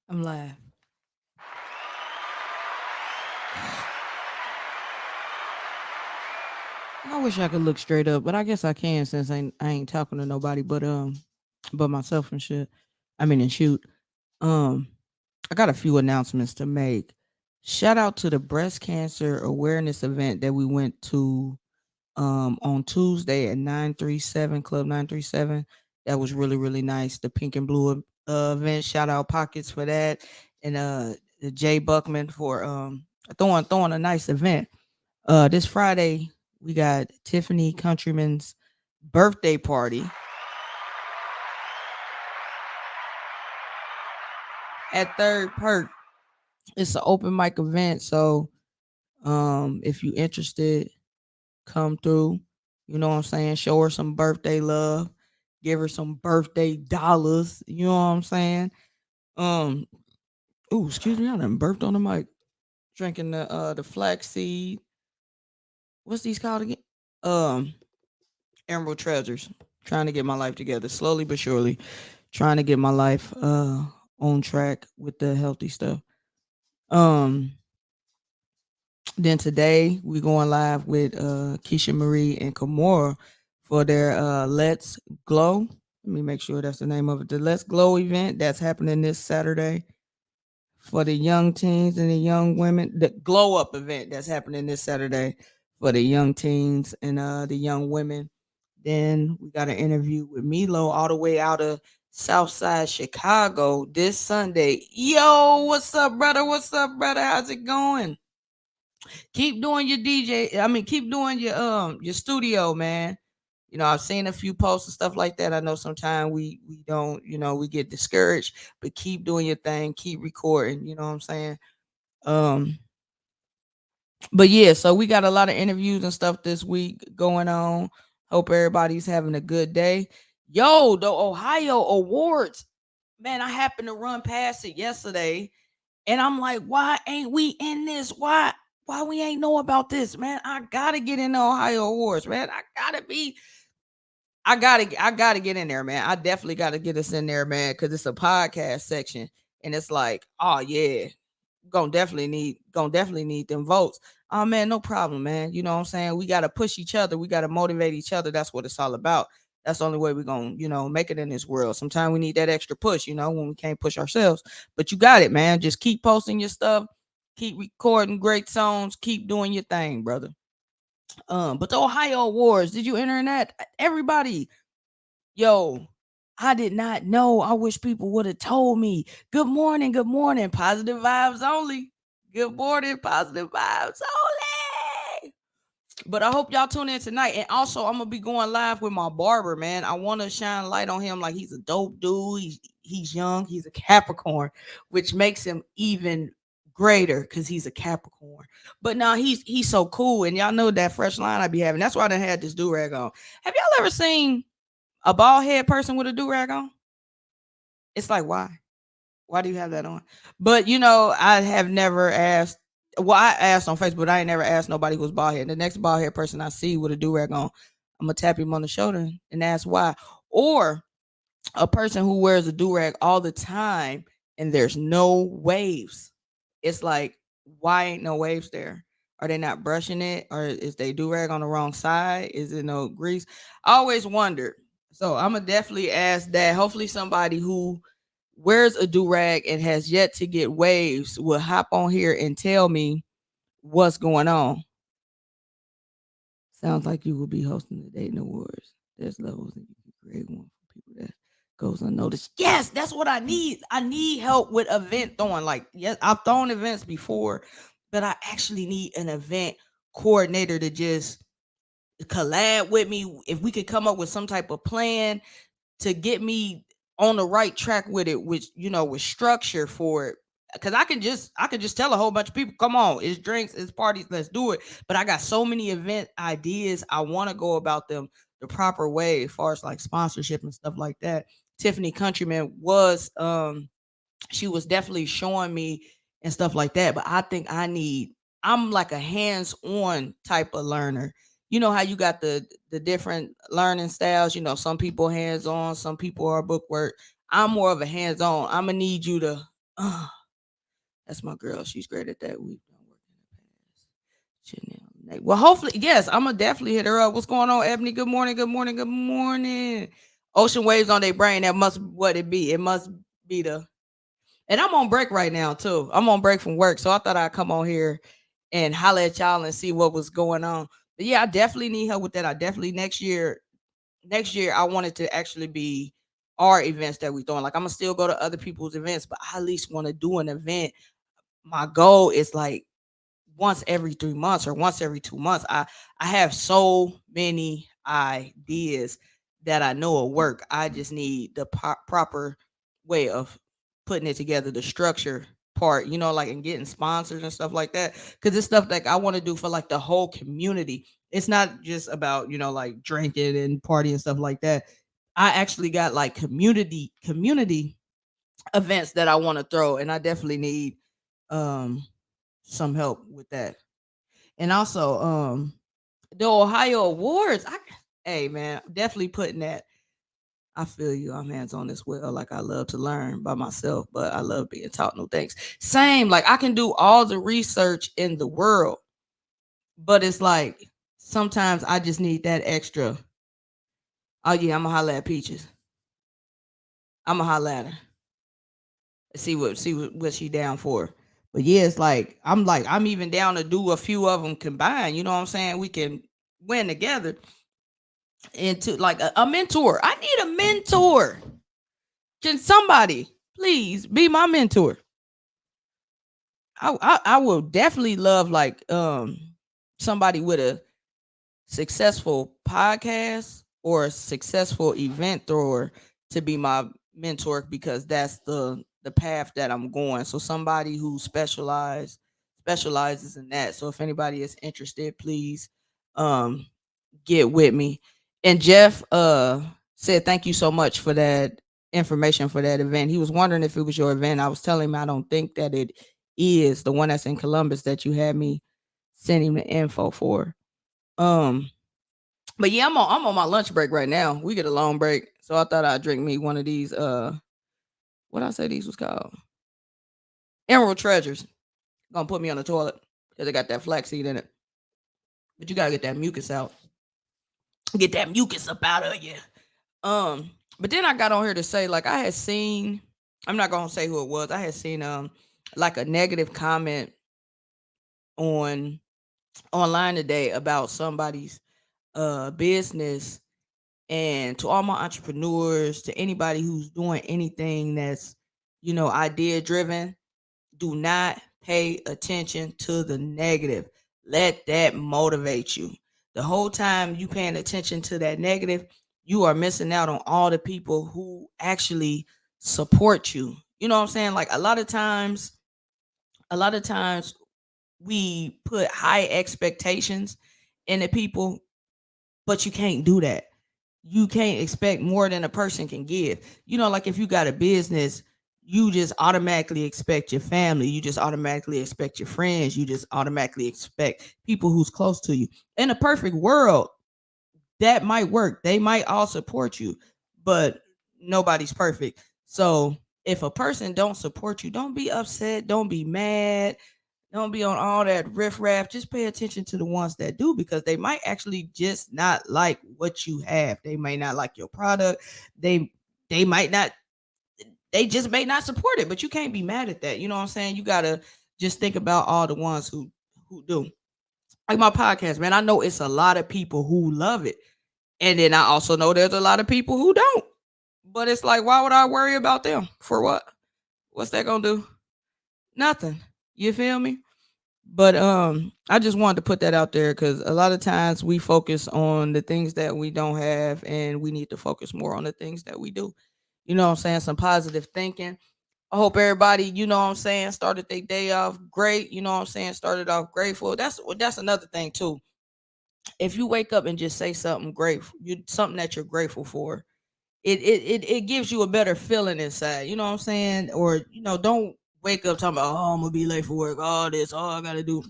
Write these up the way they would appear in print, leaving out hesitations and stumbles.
I'm live. I wish I could look straight up, but I guess I can since I ain't talking to nobody but myself and shit. I mean and shoot. Um I got a few announcements to make. Shout out to the breast cancer awareness event that we went to on Tuesday at 937 Club 937. That was really really nice. The pink and blue event. Shout out Pockets for that, and Jay Buckman for throwing a nice event. This Friday we got Tiffany Countryman's birthday party at Third Perk. It's an open mic event, so if you interested, come through. You know what I'm saying? Show her some birthday love. Give her some birthday dollars. You know what I'm saying? Um, ooh, excuse me, I done burped on the mic. Drinking the flaxseed. What's these called again? Um, Emerald Treasures. Trying to get my life together slowly but surely. Trying to get my life on track with the healthy stuff. Um, then today we going live with Keisha Marie and Kamora for their Let's Glow. Let me make sure that's the name of it. The Let's Glow event that's happening this Saturday for the young teens and the young women. The Glow Up event that's happening this Saturday for the young teens and the young women. Then we got an interview with Milo all the way out of Southside Chicago this Sunday. Yo, what's up, brother? What's up, brother? How's it going? Keep doing your DJ. I mean, keep doing your studio, man. You know, I've seen a few posts and stuff like that. I know sometimes we don't, we get discouraged, but keep doing your thing, keep recording, you know what I'm saying? Um but yeah, so we got a lot of interviews and stuff this week going on. Hope everybody's having a good day. Yo, the Ohio Awards. Man, I happened to run past it yesterday and I'm like, why ain't we in this? Why we ain't know about this, man? I gotta get in the Ohio Awards, man. I gotta get in there, man. I definitely gotta get us in there, man, because it's a podcast section. And it's like, oh yeah, gonna definitely need them votes. Oh man, no problem, man. You know what I'm saying? We gotta push each other, we gotta motivate each other. That's what it's all about. That's the only way we're gonna, make it in this world. Sometimes we need that extra push, when we can't push ourselves. But you got it, man. Just keep posting your stuff, keep recording great songs, keep doing your thing, brother. But the Ohio Awards, did you enter in that? Everybody, yo, I did not know. I wish people would have told me. Good morning, good morning. Positive vibes only. Good morning, positive vibes only. But I hope y'all tune in tonight. And also, I'm gonna be going live with my barber, man. I want to shine light on him. Like he's a dope dude. He's young. He's a Capricorn, which makes him even greater because he's a Capricorn. But now he's so cool. And y'all know that fresh line I be having. That's why I done had this do rag on. Have y'all ever seen a bald head person with a do rag on? It's like why? Why do you have that on? But I have never asked. Well, I asked on Facebook, but I ain't never asked nobody who's bald head. The next bald head person I see with a do rag on, I'm gonna tap him on the shoulder and ask why. Or a person who wears a do rag all the time and there's no waves. It's like, why ain't no waves there? Are they not brushing it? Or is they do rag on the wrong side? Is it no grease? I always wondered. So I'm gonna definitely ask that. Hopefully, somebody who wears a do rag and has yet to get waves will hop on here and tell me what's going on. Sounds like you will be hosting the dating awards. There's levels and you can create one for people that goes unnoticed. Yes, that's what I need. I need help with event throwing. Like, yes, I've thrown events before, but I actually need an event coordinator to just collab with me. If we could come up with some type of plan to get me on the right track with it, which with structure for it. Cause I can just tell a whole bunch of people, come on, it's drinks, it's parties, let's do it. But I got so many event ideas. I want to go about them the proper way as far as like sponsorship and stuff like that. Tiffany Countryman was she was definitely showing me and stuff like that. But I think I'm like a hands-on type of learner. You know how you got the different learning styles. Some people hands-on, some people are bookwork. I'm more of a hands-on. I'm gonna need you to Uh, that's my girl. She's great at that. We've done work in the past. Chanel. Well, hopefully, yes, I'm gonna definitely hit her up. What's going on, Ebony? Good morning. Good morning. Good morning. Ocean waves on their brain. That must what it be. It must be the. And I'm on break right now too. I'm on break from work, so I thought I'd come on here and holler at y'all and see what was going on. But yeah, I definitely need help with that. I definitely next year I want it to actually be our events that we doing. Like I'm gonna still go to other people's events, but I at least want to do an event. My goal is like once every 3 months or once every 2 months. I have so many ideas that I know will work. I just need the proper way of putting it together, the structure part, like and getting sponsors and stuff like that. Because it's stuff like I want to do for like the whole community. It's not just about like drinking and party and stuff like that. I actually got like community events that I want to throw, and I definitely need um some help with that. And also, the Ohio Awards. Hey man, definitely putting that. I feel you. I'm hands on as well. Like I love to learn by myself, but I love being taught new things. Same. Like I can do all the research in the world, but it's like sometimes I just need that extra. Oh yeah, I'm gonna holler at Peaches. I'm gonna holler at her. See what she down for. But yeah, it's like I'm even down to do a few of them combined. You know what I'm saying? We can win together into like a mentor. I need a mentor. Can somebody please be my mentor? I will definitely love like somebody with a successful podcast or a successful event thrower to be my mentor because that's the path that I'm going. So somebody who specializes in that. So if anybody is interested, please um get with me. And Jeff said thank you so much for that information for that event. He was wondering if it was your event. I was telling him I don't think that it is the one that's in Columbus that you had me send him the info for. Um but yeah, I'm on my lunch break right now. We get a long break. So I thought I'd drink me one of these what I say these was called? Emerald Treasures. Gonna put me on the toilet because they got that flaxseed in it. But you gotta get that mucus out. Get that mucus up out of you. But then I got on here to say, like, I had seen, I'm not gonna say who it was. I had seen like a negative comment on online today about somebody's business. And to all my entrepreneurs, to anybody who's doing anything that's, idea driven, do not pay attention to the negative. Let that motivate you. The whole time you paying attention to that negative, you are missing out on all the people who actually support you. You know what I'm saying? Like a lot of times we put high expectations in the people, but you can't do that. You can't expect more than a person can give. Like if you got a business, you just automatically expect your family, you just automatically expect your friends, you just automatically expect people who's close to you. In a perfect world, that might work. They might all support you, but nobody's perfect. So if a person don't support you, don't be upset, don't be mad, don't be on all that riffraff. Just pay attention to the ones that do because they might actually just not like what you have. They may not like your product. They might not. They just may not support it. But you can't be mad at that. You know what I'm saying? You gotta just think about all the ones who do. Like my podcast, man. I know it's a lot of people who love it, and then I also know there's a lot of people who don't. But it's like, why would I worry about them? For what? What's that gonna do? Nothing. You feel me? But I just wanted to put that out there because a lot of times we focus on the things that we don't have and we need to focus more on the things that we do. You know what I'm saying? Some positive thinking. I hope everybody, you know what I'm saying, started their day off great. You know what I'm saying? Started off grateful. That's another thing too. If you wake up and just say something grateful, something that you're grateful for, it gives you a better feeling inside. You know what I'm saying? Or don't wake up talking about, oh, I'm gonna be late for work, all this, all I gotta do.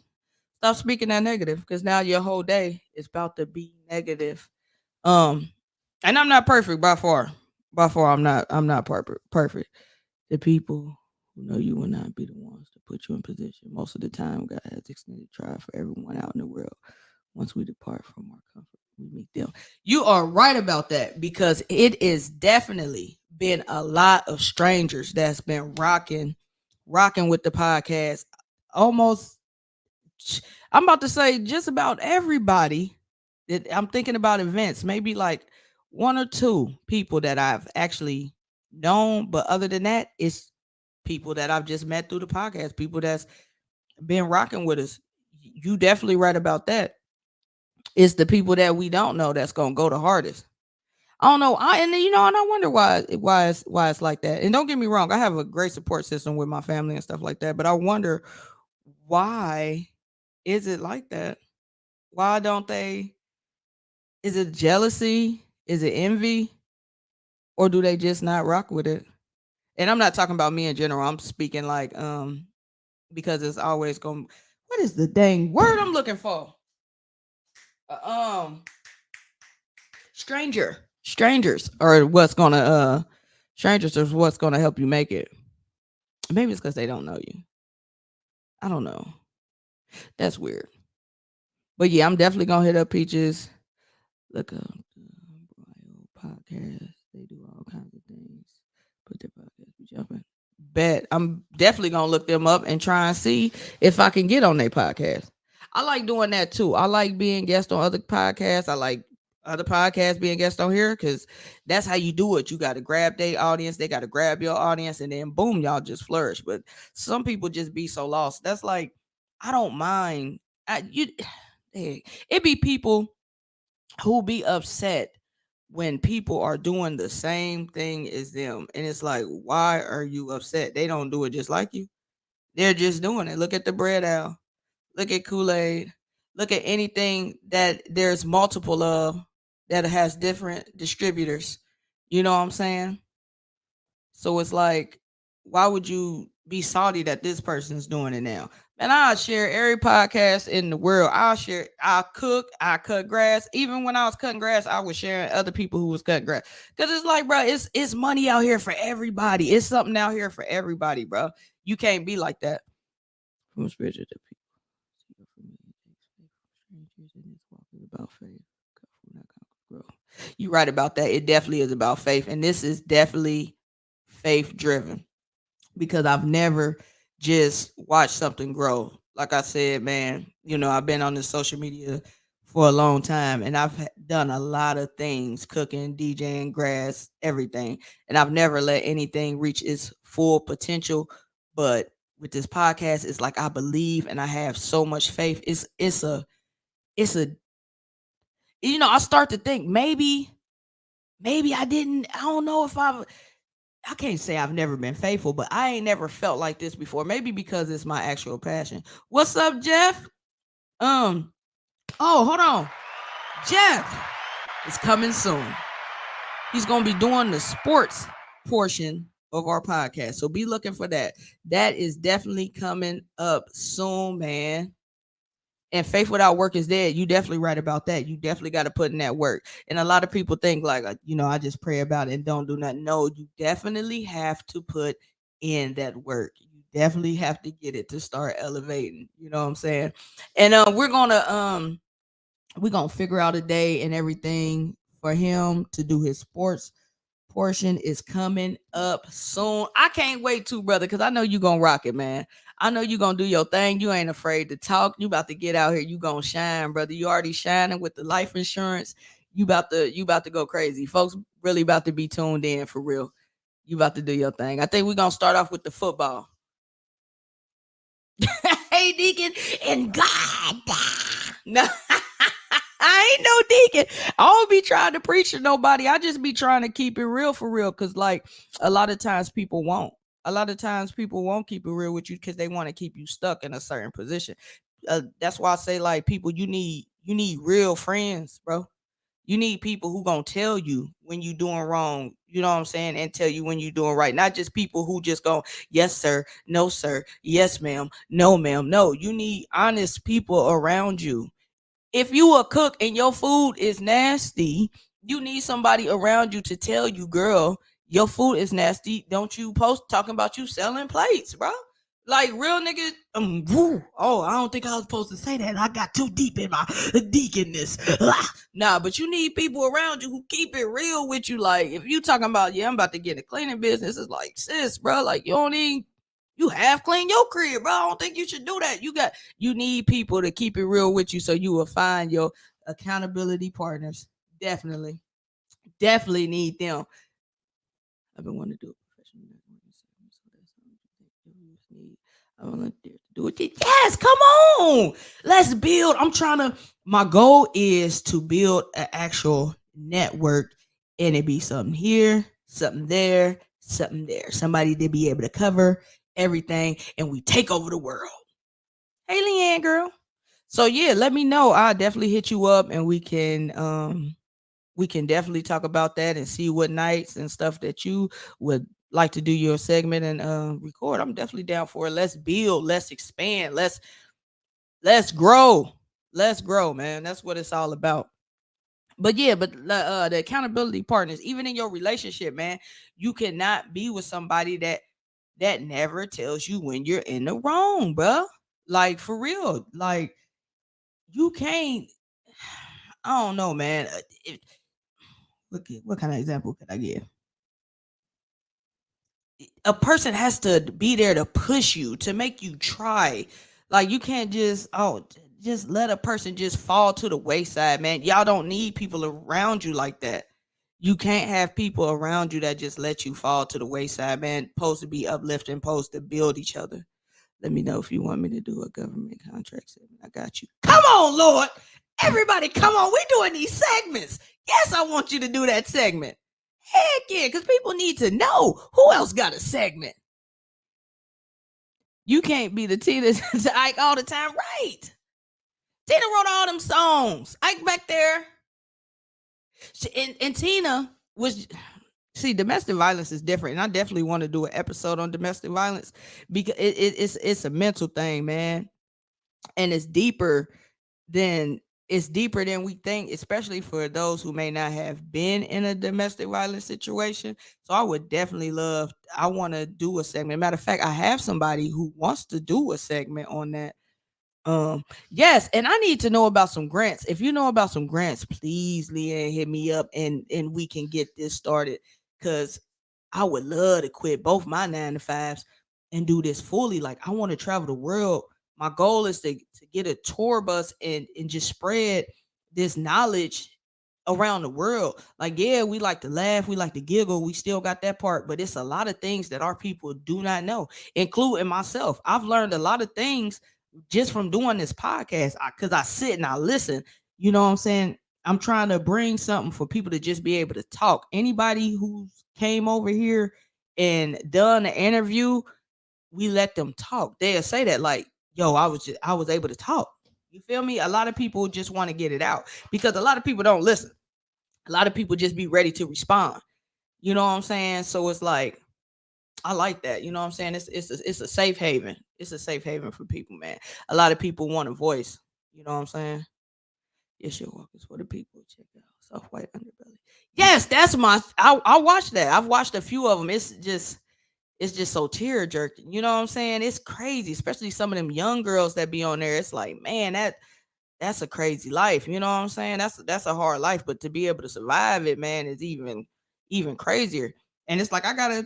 Stop speaking that negative because now your whole day is about to be negative. Um, and I'm not perfect by far. By far, I'm not perfect. The people who know you will not be the ones to put you in position. Most of the time, God has extended trial for everyone out in the world. Once we depart from our comfort, we meet them. You are right about that because it is definitely been a lot of strangers that's been rocking with the podcast. Almost, I'm about to say just about everybody that I'm thinking about events, maybe like one or two people that I've actually known, but other than that, it's people that I've just met through the podcast, people that's been rocking with us. You definitely right about that. It's the people that we don't know that's gonna go the hardest. I don't know. And I wonder why it's like that. And don't get me wrong, I have a great support system with my family and stuff like that. But I wonder why is it like that? Why don't they? Is it jealousy? Is it envy? Or do they just not rock with it? And I'm not talking about me in general. I'm speaking like because it's always going. What is the dang word I'm looking for? Uh, um, strangers are what's gonna strangers is what's gonna help you make it. Maybe it's because they don't know you. I don't know. That's weird. But yeah, I'm definitely gonna hit up Peaches. Look up Bio podcast. They do all kinds of things. Put their podcast be jumping. Bet I'm definitely gonna look them up and try and see if I can get on their podcast. I like doing that too. I like being guest on other podcasts. I like other podcasts being guest on here because that's how you do it. You got to grab their audience, they got to grab your audience, and then boom, y'all just flourish. But some people just be so lost. That's like I don't mind. It be people who be upset when people are doing the same thing as them. And it's like, why are you upset? They don't do it just like you. They're just doing it. Look at the bread owl. Look at Kool-Aid. Look at anything that there's multiple of that has different distributors. You know what I'm saying? So it's like, why would you be salty that this person's doing it now? And I'll share every podcast in the world. I'll cook, I cut grass. Even when I was cutting grass, I was sharing other people who was cutting grass. Cause it's like, bro, it's money out here for everybody. It's something out here for everybody, bro. You can't be like that. From spiritual to people. About faith. You're right about that. It definitely is about faith. And this is definitely faith driven because I've never just watched something grow. Like I said, man, I've been on the social media for a long time and I've done a lot of things, cooking, DJing, grass, everything. And I've never let anything reach its full potential. But with this podcast, it's like I believe and I have so much faith. It's a I start to think maybe I don't know if I can't say I've never been faithful, but I ain't never felt like this before. Maybe because it's my actual passion. What's up, Jeff? Um, oh, hold on. Jeff is coming soon. He's gonna be doing the sports portion of our podcast. So be looking for that. That is definitely coming up soon, man. And faith without work is dead. You definitely right about that. You definitely got to put in that work. And a lot of people think like, I just pray about it and don't do nothing. No, you definitely have to put in that work. You definitely have to get it to start elevating. You know what I'm saying? And we're gonna figure out a day and everything for him to do his sports portion is coming up soon. I can't wait to, brother, because I know you gonna rock it, man. I know you gonna do your thing. You ain't afraid to talk. You about to get out here. You gonna shine, brother. You already shining with the life insurance. You about to go crazy. Folks really about to be tuned in for real. You about to do your thing. I think we're gonna start off with the football. Hey, Deacon, and God. No. I ain't no deacon. I don't be trying to preach to nobody. I just be trying to keep it real for real. Cause like a lot of times people won't. A lot of times people won't keep it real with you because they want to keep you stuck in a certain position. That's why I say like people, you need real friends, bro. You need people who gonna tell you when you doing wrong. You know what I'm saying, and tell you when you doing right. Not just people who just go, yes sir, no sir, yes ma'am, no ma'am. No, you need honest people around you. If you a cook and your food is nasty, you need somebody around you to tell you, girl, Your food is nasty. Don't you post talking about you selling plates, bro? Like real niggas, woo. Oh, I don't think I was supposed to say that. I got too deep in my deaconness. Nah, but you need people around you who keep it real with you. Like if you talking about, yeah, I'm about to get a cleaning business, it's like, sis, bro, like you don't need, you half clean your crib, bro. I don't think you should do that. You need people to keep it real with you, so you will find your accountability partners. Definitely, definitely need them. I've been wanting to do a professional networking segment, so that's something you need. I volunteer to do it. Yes, come on. Let's build. My goal is to build an actual network, and it be something here, something there, something there. Somebody to be able to cover everything, and we take over the world. Hey, Leanne, girl. So yeah, let me know. I'll definitely hit you up, and we can definitely talk about that and see what nights and stuff that you would like to do your segment and record. I'm definitely down for it. Let's build, let's expand, let's grow. Let's grow, man. That's what it's all about. But yeah, but the accountability partners, even in your relationship, man, you cannot be with somebody that never tells you when you're in the wrong, bro. Like for real. Like you can't I don't know, man. What kind of example could I give? A person has to be there to push you, to make you try. Like you can't just let a person just fall to the wayside, man. Y'all don't need people around you like that. You can't have people around you that just let you fall to the wayside, man. Supposed to be uplifting, supposed to build each other. Let me know if you want me to do a government contract segment. I got you. Come on, Lord. Everybody, come on. We're doing these segments. Yes, I want you to do that segment. Heck yeah, because people need to know who else got a segment. You can't be the Tina to Ike all the time, right? Tina wrote all them songs. Ike back there. And Tina was, see, domestic violence is different. And I definitely want to do an episode on domestic violence because it's a mental thing, man. And than it's deeper than we think, especially for those who may not have been in a domestic violence situation. So I would definitely I want to do a segment. Matter of fact, I have somebody who wants to do a segment on that. Yes, and I need to know about some grants. If you know about some grants, please, Leanne, hit me up and we can get this started. Cause I would love to quit both my 9 to 5s and do this fully. Like I want to travel the world. My goal is to get a tour bus and just spread this knowledge around the world. Like, yeah, we like to laugh, we like to giggle, we still got that part, but it's a lot of things that our people do not know, including myself. I've learned a lot of things just from doing this podcast because I sit and I listen. You know what I'm saying? I'm trying to bring something for people to just be able to talk. Anybody who's came over here and done an interview, we let them talk. They'll say that like, yo, I was able to talk. You feel me? A lot of people just want to get it out because a lot of people don't listen. A lot of people just be ready to respond. You know what I'm saying? So it's like I like that. You know what I'm saying? It's a safe haven. It's a safe haven for people, man. A lot of people want a voice. You know what I'm saying? Yes, your walk is for the people. Check out soft white underbelly. Yes, that's I watched that. I've watched a few of them. It's just so tear jerking. You know what I'm saying? It's crazy, especially some of them young girls that be on there. It's like, man, that's a crazy life. You know what I'm saying? That's a hard life, but to be able to survive it, man, is even crazier. And it's like I got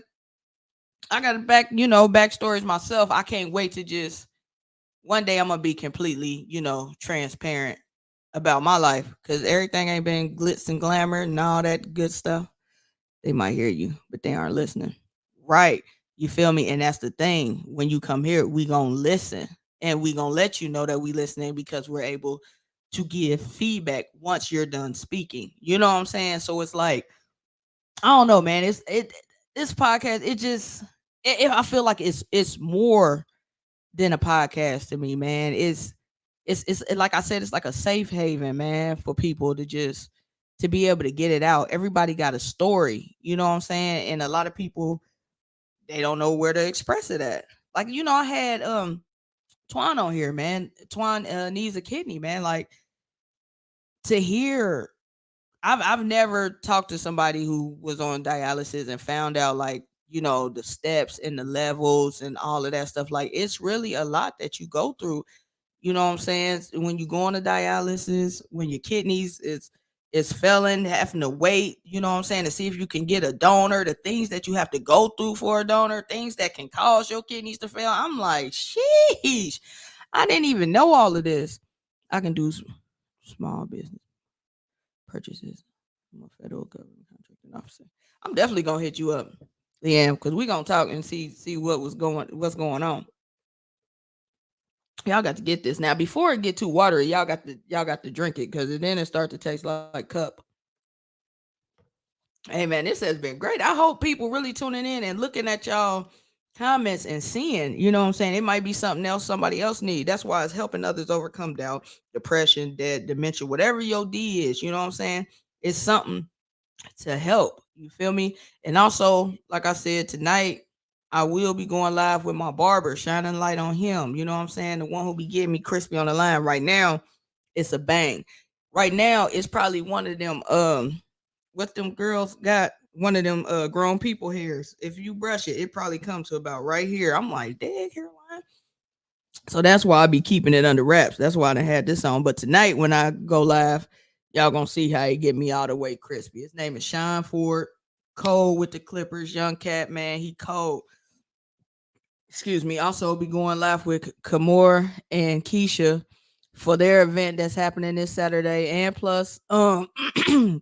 backstories myself. I can't wait to just one day I'm gonna be completely, transparent about my life because everything ain't been glitz and glamour and all that good stuff. They might hear you, but they aren't listening. Right. You feel me? And that's the thing. When you come here, we gonna listen and we gonna let you know that we listening because we're able to give feedback once you're done speaking. You know what I'm saying? So it's like, I don't know, man. This podcast, I feel like it's more than a podcast to me, man. It's like I said, it's like a safe haven, man, for people to be able to get it out. Everybody got a story, you know what I'm saying? And a lot of people they don't know where to express it at. Like, I had Twan on here, man. Twan needs a kidney, man. Like to hear I've never talked to somebody who was on dialysis and found out, like, the steps and the levels and all of that stuff. Like, it's really a lot that you go through. You know what I'm saying? When you go on to dialysis, when your kidneys is failing, having to wait, you know what I'm saying, to see if you can get a donor, the things that you have to go through for a donor, things that can cause your kidneys to fail. I'm like, sheesh, I didn't even know all of this. I can do small business purchases. I'm a federal government contracting officer. I'm definitely gonna hit you up, yeah, because we gonna talk and see what's going on. Y'all got to get this now before it get too watery. Y'all got to drink it because then it start to taste like cup. Hey man, this has been great. I hope people really tuning in and looking at y'all comments and seeing, you know what I'm saying? It might be something else somebody else need. That's why it's helping others overcome doubt, depression, debt, dementia, whatever your D is, you know what I'm saying? It's something to help. You feel me? And also, like I said, tonight I will be going live with my barber, shining light on him. You know what I'm saying? The one who be getting me crispy on the line right now. It's a bang. Right now, it's probably one of them what them girls got, one of them grown people hairs. If you brush it, it probably comes to about right here. I'm like, dang, Caroline. So that's why I be keeping it under wraps. That's why I done had this on. But tonight when I go live, y'all gonna see how he get me all the way crispy. His name is Sean Ford, cold with the Clippers, young cat, man. He cold. Excuse me. Also be going live with Kamor and Keisha for their event that's happening this Saturday. And plus,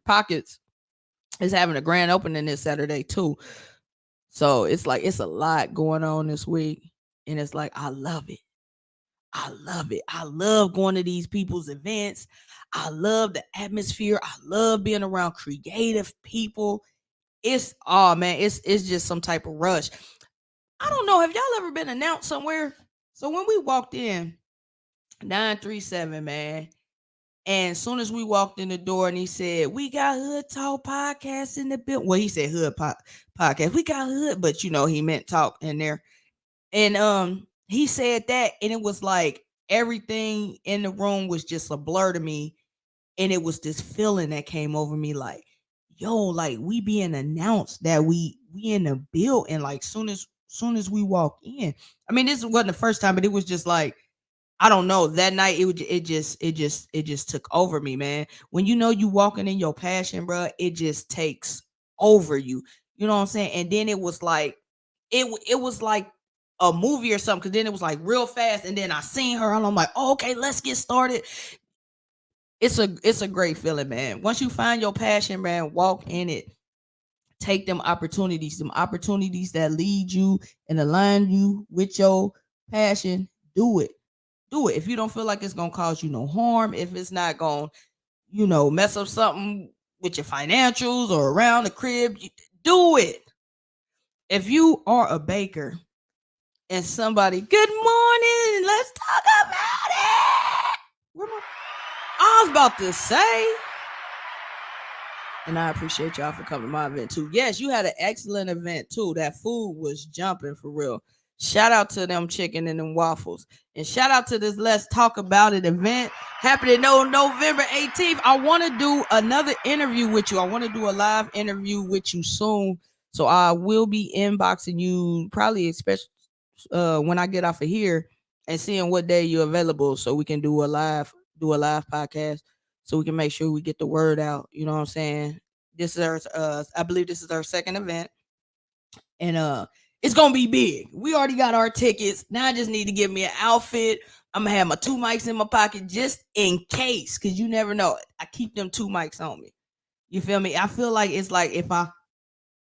Pockets is having a grand opening this Saturday too. So it's like it's a lot going on this week. And it's like I love it. I love it. I love going to these people's events. I love the atmosphere. I love being around creative people. It's oh man, it's just some type of rush. I don't know. Have y'all ever been announced somewhere? So when we walked in, 937, man. And as soon as we walked in the door and he said, we got Hood Talk Podcast in the building. Well, he said Podcast. We got Hood, but he meant talk in there. And he said that, and it was like everything in the room was just a blur to me. And it was this feeling that came over me like, yo, like we being announced that we in the building. Like soon as we walk in. I mean, this wasn't the first time, but it was just like, I don't know. That night it just took over me, man. When you walking in your passion, bro, it just takes over you. You know what I'm saying? And then it was like it was like a movie or something, because then it was like real fast, and then I seen her and I'm like, oh, okay, let's get started. It's a great feeling, man. Once you find your passion, man, walk in it. Take them opportunities that lead you and align you with your passion. Do it. If you don't feel like it's gonna cause you no harm, if it's not gonna, mess up something with your financials or around the crib, do it. If you are a baker and somebody, good morning, let's talk about it. I was about to say, and I appreciate y'all for coming to my event too. Yes, you had an excellent event too. That food was jumping for real. Shout out to them chicken and them waffles. And shout out to this Let's Talk About It event happening on November 18th. I want to do another interview with you. I want to do a live interview with you soon. So I will be inboxing you probably, especially when I get off of here, and seeing what day you're available so we can do a live podcast, so we can make sure we get the word out. You know what I'm saying? This is I believe this is our second event, and it's gonna be big. We already got our tickets. Now I just need to get me an outfit. I'm gonna have my two mics in my pocket just in case, because you never know. I keep them two mics on me. You feel me? I feel like it's like if I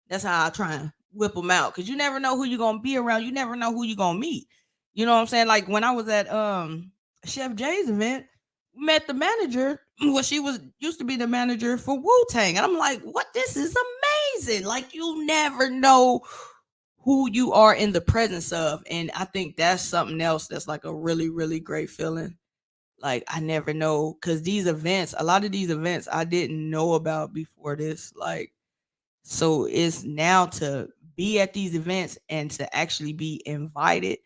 that's how I try and whip them out, because you never know who you're gonna be around. You never know who you're gonna meet. You know what I'm saying? Like when I was at Chef Jay's event, met the manager. Well, she was used to be the manager for Wu Tang, and I'm like, what? This is amazing. Like you never know who you are in the presence of, and I think that's something else that's like a really really great feeling. Like I never know, because a lot of these events I didn't know about before this. Like so it's now to be at these events and to actually be invited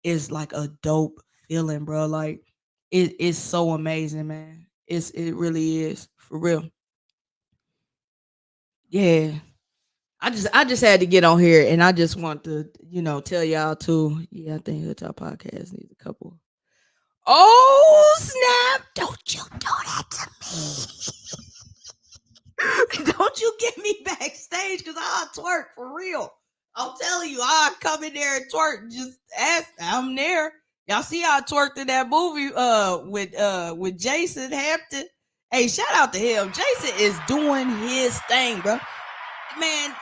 is like a dope feeling, bro. Like it is so amazing, man. It really is for real. Yeah. I just had to get on here, and I just want to, tell y'all too. Yeah, I think Hood Talk Podcast needs a couple. Oh snap! Don't you do that to me. Don't you get me backstage, because I'll twerk for real. I'm telling you, I'll come in there and twerk. Just ask. I'm there. Y'all see how I twerked in that movie with Jason Hampton. Hey, shout out to him. Jason is doing his thing, bro. Man,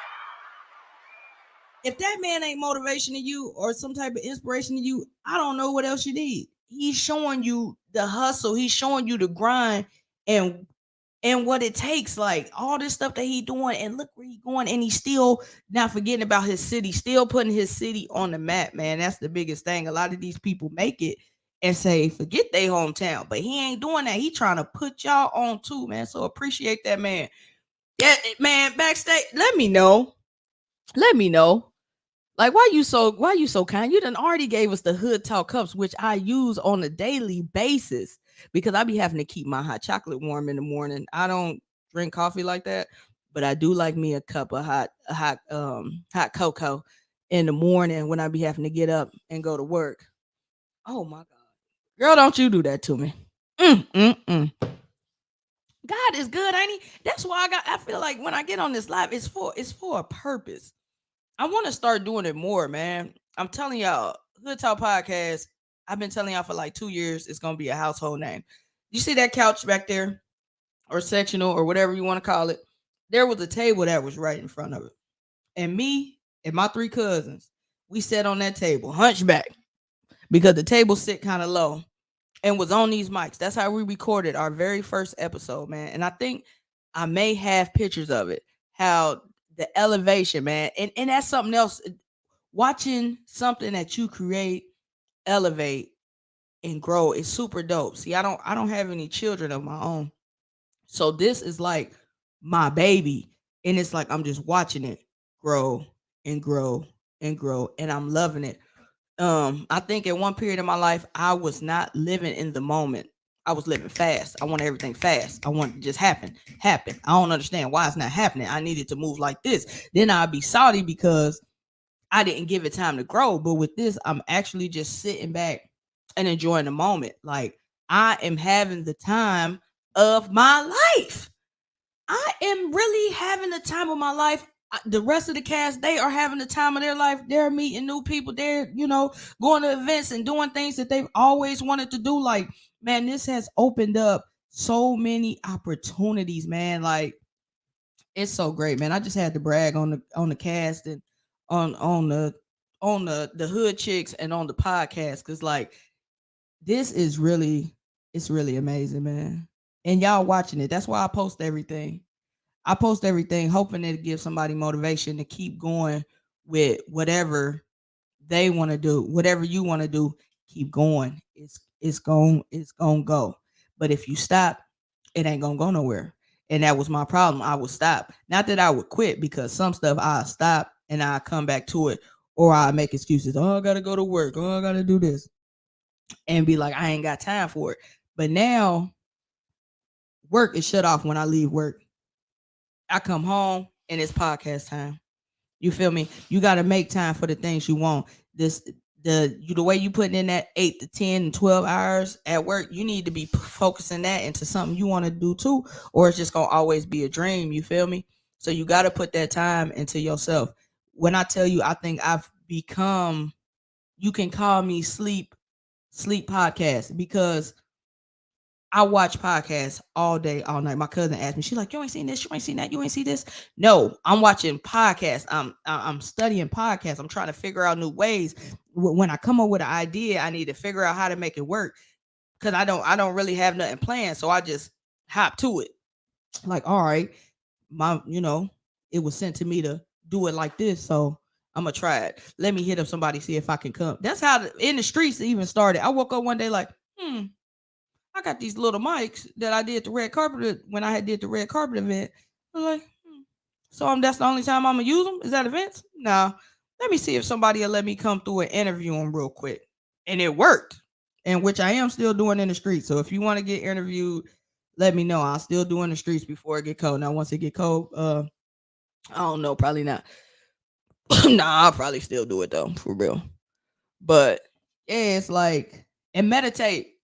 if that man ain't motivation to you or some type of inspiration to you, I don't know what else you need. He's showing you the hustle. He's showing you the grind and what it takes. Like all this stuff that he doing, and look where he going, and he's still not forgetting about his city, still putting his city on the map, man. That's the biggest thing. A lot of these people make it and say forget their hometown, but he ain't doing that. He trying to put y'all on too, man. So appreciate that, man. Yeah, man. Backstage, let me know. Let me know. Like, why you so kind? You done already gave us the Hood Talk cups, which I use on a daily basis because I be having to keep my hot chocolate warm in the morning. I don't drink coffee like that, but I do like me a cup of hot cocoa in the morning when I be having to get up and go to work. Oh my God. Girl, don't you do that to me. Mm. God is good, ain't he? That's why I feel like when I get on this live, it's for a purpose. I want to start doing it more, man. I'm telling y'all, Hood Talk Podcast, I've been telling y'all for like 2 years, it's going to be a household name. You see that couch back there, or sectional, or whatever you want to call it? There was a table that was right in front of it. And me and my three cousins, we sat on that table, hunchback, because the table sit kind of low and was on these mics. That's how we recorded our very first episode, man. And I think I may have pictures of it. How the elevation, man. And that's something else. Watching something that you create elevate and grow is super dope. See, I don't have any children of my own. So this is like my baby. And it's like I'm just watching it grow and grow and grow. And I'm loving it. I think at one period in my life I was not living in the moment. I was living fast. I want everything fast. I want it to just happen. I don't understand why it's not happening. I needed to move like this. Then I'd be salty because I didn't give it time to grow. But with this, I'm actually just sitting back and enjoying the moment. Like I am having the time of my life. I am really having the time of my life. The rest of the cast, they are having the time of their life. They're meeting new people. They're, going to events and doing things that they've always wanted to do. Like, man, this has opened up so many opportunities, man. Like, it's so great, man. I just had to brag on the cast and on the hood chicks and on the podcast, because like this is really, it's really amazing, man. And y'all watching it. That's why I post everything. I post everything hoping it gives somebody motivation to keep going with whatever they want to do. Whatever you want to do, keep going. It's going to go. But if you stop, it ain't going to go nowhere. And that was my problem. I would stop. Not that I would quit, because some stuff I stop and I come back to it, or I make excuses. Oh, I got to go to work. Oh, I got to do this, and be like, I ain't got time for it. But now work is shut off when I leave work. I come home and it's podcast time. You feel me? You got to make time for the things you want. The way you putting in that 8 to 10 and 12 hours at work, you need to be focusing that into something you want to do too, or it's just going to always be a dream. You feel me? So you got to put that time into yourself. When I tell you, I think I've become, you can call me sleep podcast, because I watch podcasts all day, all night. My cousin asked me, she's like, "You ain't seen this, you ain't seen that, you ain't see this." No, I'm watching podcasts. I'm studying podcasts. I'm trying to figure out new ways. When I come up with an idea, I need to figure out how to make it work, because I don't really have nothing planned. So I just hop to it. Like, all right, it was sent to me to do it like this, so I'm gonna try it. Let me hit up somebody, see if I can come. That's how in the streets even started. I woke up one day like, I got these little mics that I did the red carpet when I had did the red carpet event. I'm like, so that's the only time I'm gonna use them is at events. Now, let me see if somebody will let me come through and interview them real quick, and it worked. And which I am still doing in the streets. So if you want to get interviewed, let me know. I'll still do in the streets before it get cold. Now, once it get cold, I don't know, probably not. Nah, I'll probably still do it though, for real. But yeah, it's like, and meditate.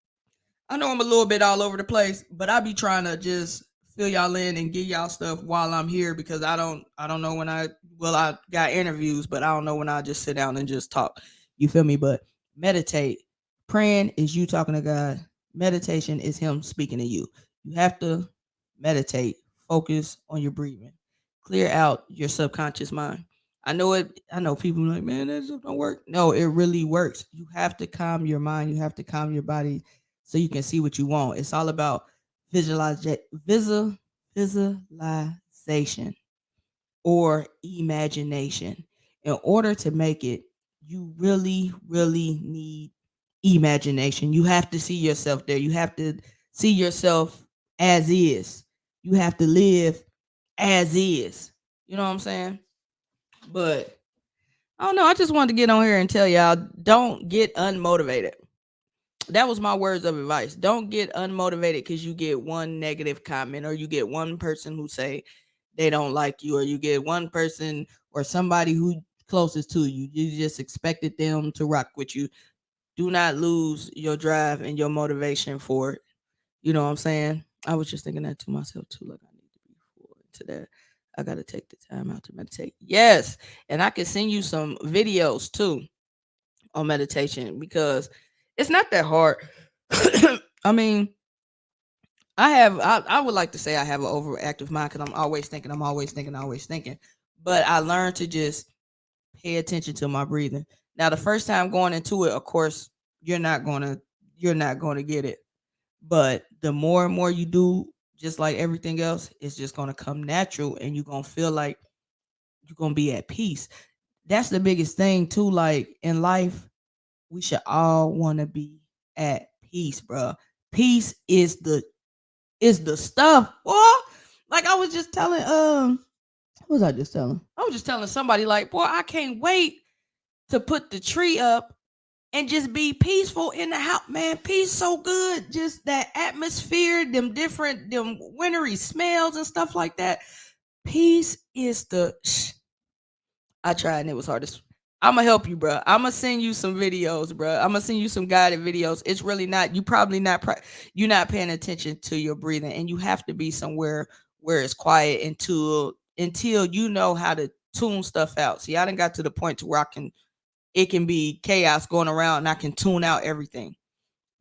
I know I'm a little bit all over the place, but I be trying to just fill y'all in and give y'all stuff while I'm here because I don't know when I got interviews, but I don't know when I just sit down and just talk. You feel me? But meditate. Praying is you talking to God. Meditation is him speaking to you. You have to meditate. Focus on your breathing. Clear out your subconscious mind. I know people are like, man, that just don't work. No, it really works. You have to calm your mind. You have to calm your body so you can see what you want. It's all about visualize, visualization or imagination. In order to make it, you really, really need imagination. You have to see yourself there. You have to see yourself as is. You have to live as is. You know what I'm saying? But I don't know. I just wanted to get on here and tell y'all don't get unmotivated. That was my words of advice. Don't get unmotivated because you get one negative comment or you get one person who say they don't like you or you get one person or somebody who closest to you. You just expected them to rock with you. Do not lose your drive and your motivation for it. You know what I'm saying? I was just thinking that to myself too. Like I need to be full into that. I gotta take the time out to meditate. Yes. And I can send you some videos too on meditation because it's not that hard. I mean, I would like to say I have an overactive mind because I'm always thinking, always thinking. But I learned to just pay attention to my breathing. Now the first time going into it, of course, you're not gonna you're not gonna get it. But the more and more you do, just like everything else, it's just gonna come natural and you're gonna feel like you're gonna be at peace. That's the biggest thing too. Like in life, we should all want to be at peace, bro. Peace is the stuff, boy. Like I was just telling, what was I just telling? I was just telling somebody, like, boy, I can't wait to put the tree up and just be peaceful in the house, man. Peace so good, just that atmosphere, them wintry smells and stuff like that. Peace is the I tried and it was hard. I'm gonna help you, bro. I'm gonna send you some videos, bro. I'm gonna send you some guided videos. It's really not. You probably not. You're not paying attention to your breathing, and you have to be somewhere where it's quiet until you know how to tune stuff out. See, I didn't got to the point to where I can. It can be chaos going around, and I can tune out everything.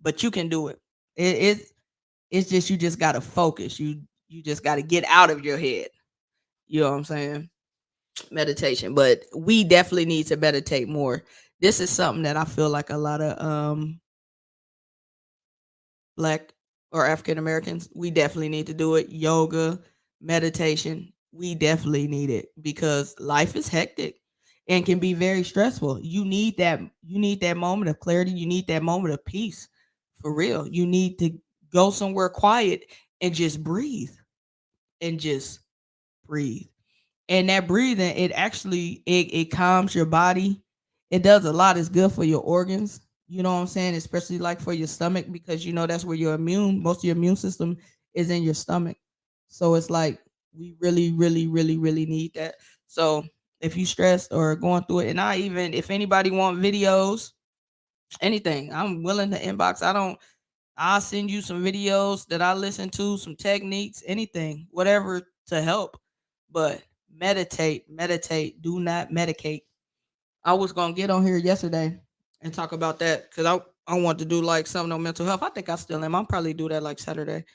But you can do it. It's just you just gotta focus. You just gotta get out of your head. You know what I'm saying? Meditation, but we definitely need to meditate more. This is something that I feel like a lot of black or African Americans, we definitely need to do it. Yoga, meditation, we definitely need it because life is hectic and can be very stressful. You need that moment of clarity, you need that moment of peace. For real. You need to go somewhere quiet and just breathe and just breathe. And that breathing, it actually it calms your body. It does a lot. It's good for your organs. You know what I'm saying? Especially like for your stomach because you know that's where your most of your immune system is in your stomach. So it's like we really, really, really, really need that. So if you stressed or going through it, and I even if anybody want videos, anything, I'm willing to inbox. I'll send you some videos that I listen to, some techniques, anything, whatever to help. But meditate, meditate, do not medicate. I was gonna get on here yesterday and talk about that because I want to do like something on mental health. I think I still am. I'll probably do that like Saturday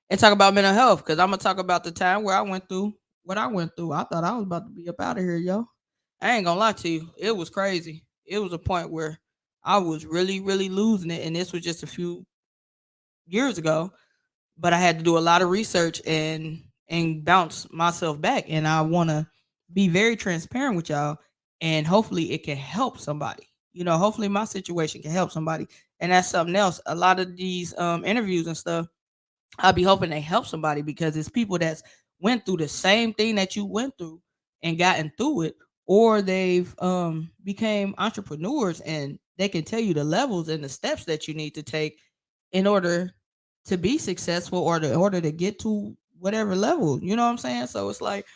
and talk about mental health because I'm gonna talk about the time where I went through what I went through. I thought I was about to be up out of here, yo. I ain't gonna lie to you. It was crazy. It was a point where I was really, really losing it, and this was just a few years ago, but I had to do a lot of research and bounce myself back. And I want to be very transparent with y'all, and hopefully it can help somebody. You know, hopefully my situation can help somebody, and that's something else. A lot of these interviews and stuff, I'll be hoping they help somebody because it's people that's went through the same thing that you went through and gotten through it, or they've became entrepreneurs and they can tell you the levels and the steps that you need to take in order to be successful or in order to get to whatever level. You know what I'm saying? So it's like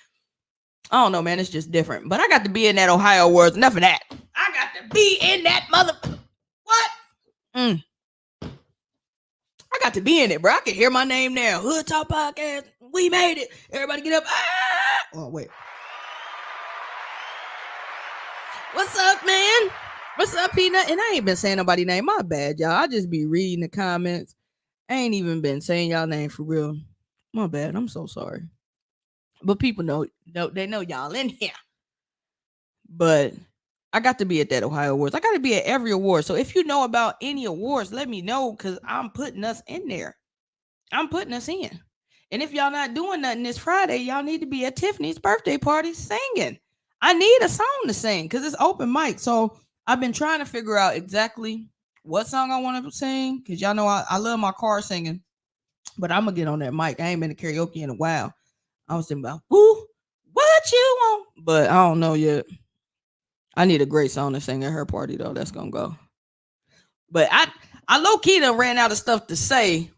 I don't know, man. It's just different. But I got to be in that Ohio Awards. Enough of that. I got to be in that mother. What? Mm. I got to be in it, bro. I can hear my name now. Hood Talk Podcast. We made it. Everybody get up. Ah! Oh, wait. What's up, man? What's up, Peanut? And I ain't been saying nobody's name. My bad, y'all. I just be reading the comments. I ain't even been saying y'all name for real. My bad. I'm so sorry. But people know they know y'all in here. But I got to be at that Ohio Awards. I got to be at every award. So if you know about any awards, let me know because I'm putting us in there. I'm putting us in. And if y'all not doing nothing this Friday, y'all need to be at Tiffany's birthday party singing. I need a song to sing because it's open mic. So I've been trying to figure out exactly what song I want to sing because y'all know I love my car singing. But I'm gonna get on that mic. I ain't been to karaoke in a while. I was thinking about who, what you want, but I don't know yet. I need a great song to sing at her party though. That's gonna go. But I low key done ran out of stuff to say,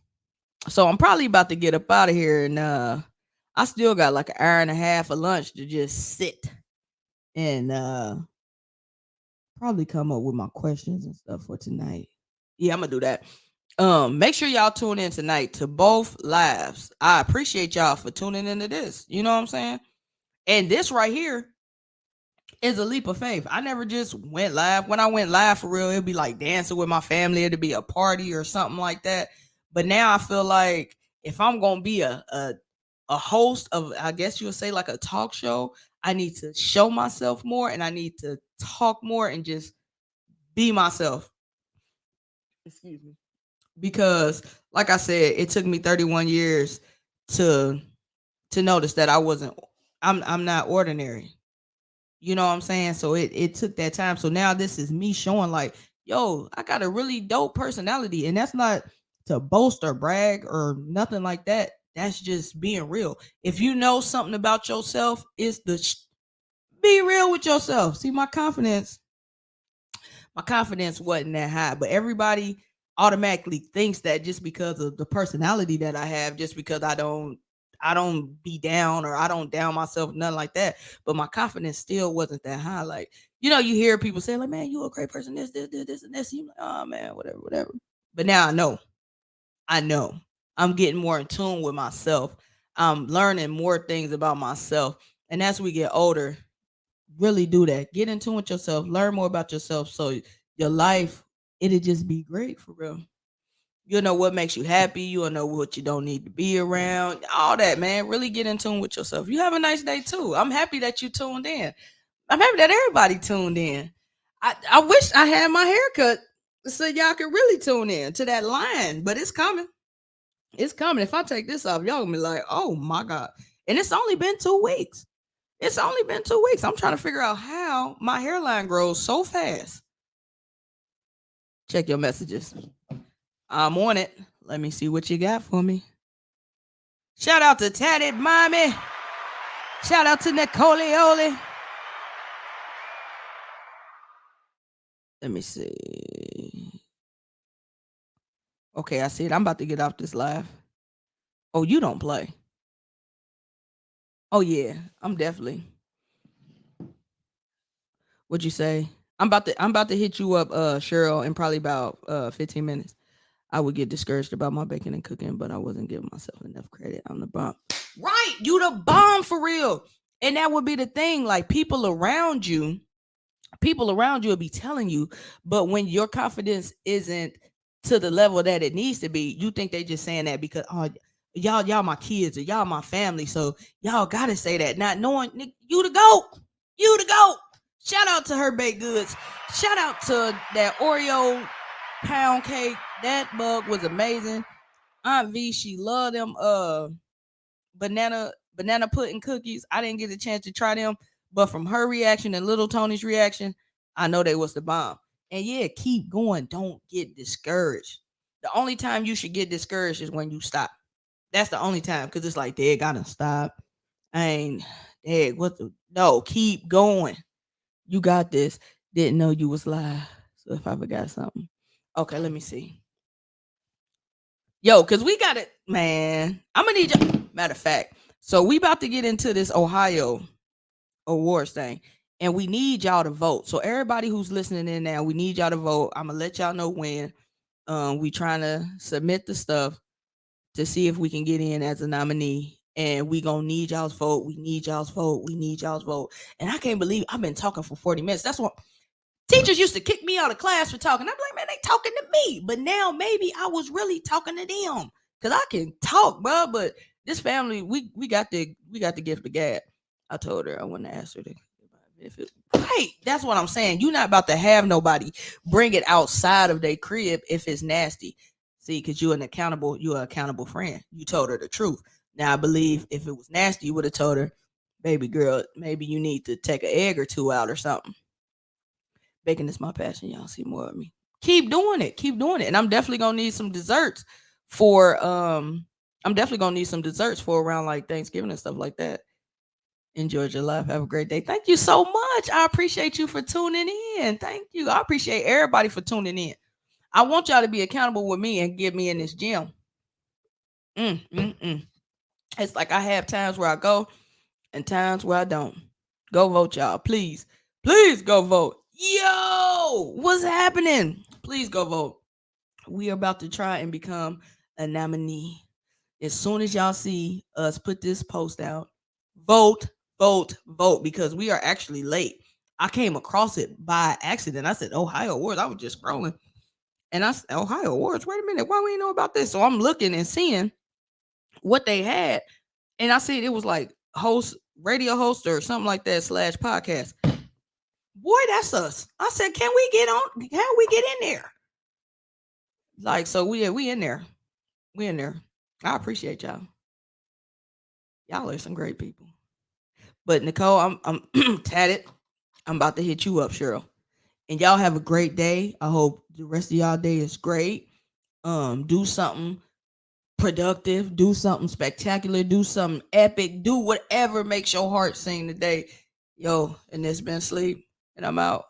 so I'm probably about to get up out of here. And I still got like an hour and a half of lunch to just sit and probably come up with my questions and stuff for tonight. Yeah, I'm gonna do that. Make sure y'all tune in tonight to both lives. I appreciate y'all for tuning into this. You know what I'm saying? And this right here is a leap of faith. I never just went live. When I went live for real, it'd be like dancing with my family. It'd be a party or something like that. But now I feel like if I'm gonna be a host of, I guess you would say like a talk show, I need to show myself more and I need to talk more and just be myself. Excuse me. Because like I said, it took me 31 years to notice that I'm not ordinary. You know what I'm saying? So it took that time. So now this is me showing like, yo, I got a really dope personality. And that's not to boast or brag or nothing like that. That's just being real. If you know something about yourself, it's be real with yourself. See, my confidence wasn't that high, but everybody automatically thinks that just because of the personality that I have, just because I don't be down or I don't down myself, nothing like that. But my confidence still wasn't that high. Like, you hear people say, like, man, you a great person, this, and this. You like, oh man, whatever, whatever. But now I know. I know. I'm getting more in tune with myself. I'm learning more things about myself. And as we get older, really do that. Get in tune with yourself. Learn more about yourself so your life, it'll just be great for real. You'll know what makes you happy. You'll know what you don't need to be around. All that, man. Really get in tune with yourself. You have a nice day too. I'm happy that you tuned in. I'm happy that everybody tuned in. I wish I had my haircut so y'all could really tune in to that line, but it's coming. It's coming. If I take this off, y'all gonna be like, oh my God. And it's only been 2 weeks. It's only been 2 weeks. I'm trying to figure out how my hairline grows so fast. Check your messages. I'm on it. Let me see what you got for me. Shout out to Tatted Mommy. Shout out to Nicoleoli. Let me see. Okay, I see it. I'm about to get off this live. Oh, you don't play. Oh yeah, I'm definitely. What'd you say? I'm about to hit you up, Cheryl, in probably about 15 minutes. I would get discouraged about my baking and cooking, but I wasn't giving myself enough credit. I'm the bomb. Right, you the bomb for real. And that would be the thing. Like people around you will be telling you, but when your confidence isn't to the level that it needs to be, you think they just saying that because y'all my kids or y'all my family, so y'all gotta say that. Not knowing you the goat, you the goat. Shout out to her baked goods. Shout out to that Oreo pound cake. That mug was amazing. Aunt V, she loved them banana pudding cookies. I didn't get a chance to try them, but from her reaction and little Tony's reaction, I know they was the bomb. And yeah, keep going. Don't get discouraged. The only time you should get discouraged is when you stop. That's the only time because it's like, they gotta stop. I ain't Dad, what the no, keep going. You got this. Didn't know you was live. So if I forgot something. Okay, let me see. Yo, cause we got it, man. I'm gonna need you. Matter of fact, so we about to get into this Ohio. awards thing. And we need y'all to vote. So everybody who's listening in now, we need y'all to vote. I'm gonna let y'all know when. We trying to submit the stuff to see if we can get in as a nominee. And we gonna need y'all's vote. We need y'all's vote. We need y'all's vote. And I can't believe I've been talking for 40 minutes. That's what teachers used to kick me out of class for talking. I'm like, man, they talking to me. But now maybe I was really talking to them. Cause I can talk, bro. But this family, we got the gift of gab. I told her I wouldn't ask her to if it right. That's what I'm saying. You're not about to have nobody bring it outside of their crib if it's nasty. See, because you're an accountable friend. You told her the truth. Now I believe if it was nasty, you would have told her, baby girl, maybe you need to take an egg or two out or something. Baking is my passion. Y'all see more of me. Keep doing it. Keep doing it. And I'm definitely gonna need some desserts for around like Thanksgiving and stuff like that. Enjoy your life. Have a great day. Thank you so much. I appreciate you for tuning in. Thank you. I appreciate everybody for tuning in. I want y'all to be accountable with me and get me in this gym. It's like I have times where I go and times where I don't. Go vote, y'all. Please. Please go vote. Yo, what's happening? Please go vote. We are about to try and become a nominee. As soon as y'all see us put this post out, vote, vote, vote, because we are actually late. I came across it by accident. I said, Ohio Awards. I was just scrolling. And I said, Ohio Awards, wait a minute. Why we ain't know about this? So I'm looking and seeing what they had. And I see it was like radio host or something like that / podcast. Boy, that's us. I said, can we get on? How we get in there? Like, so we in there. We in there. I appreciate y'all. Y'all are some great people. But Nicole, I'm tatted. I'm about to hit you up, Cheryl. And y'all have a great day. I hope the rest of y'all day is great. Do something productive, do something spectacular, do something epic, do whatever makes your heart sing today. Yo, and this been Sleep, and I'm out.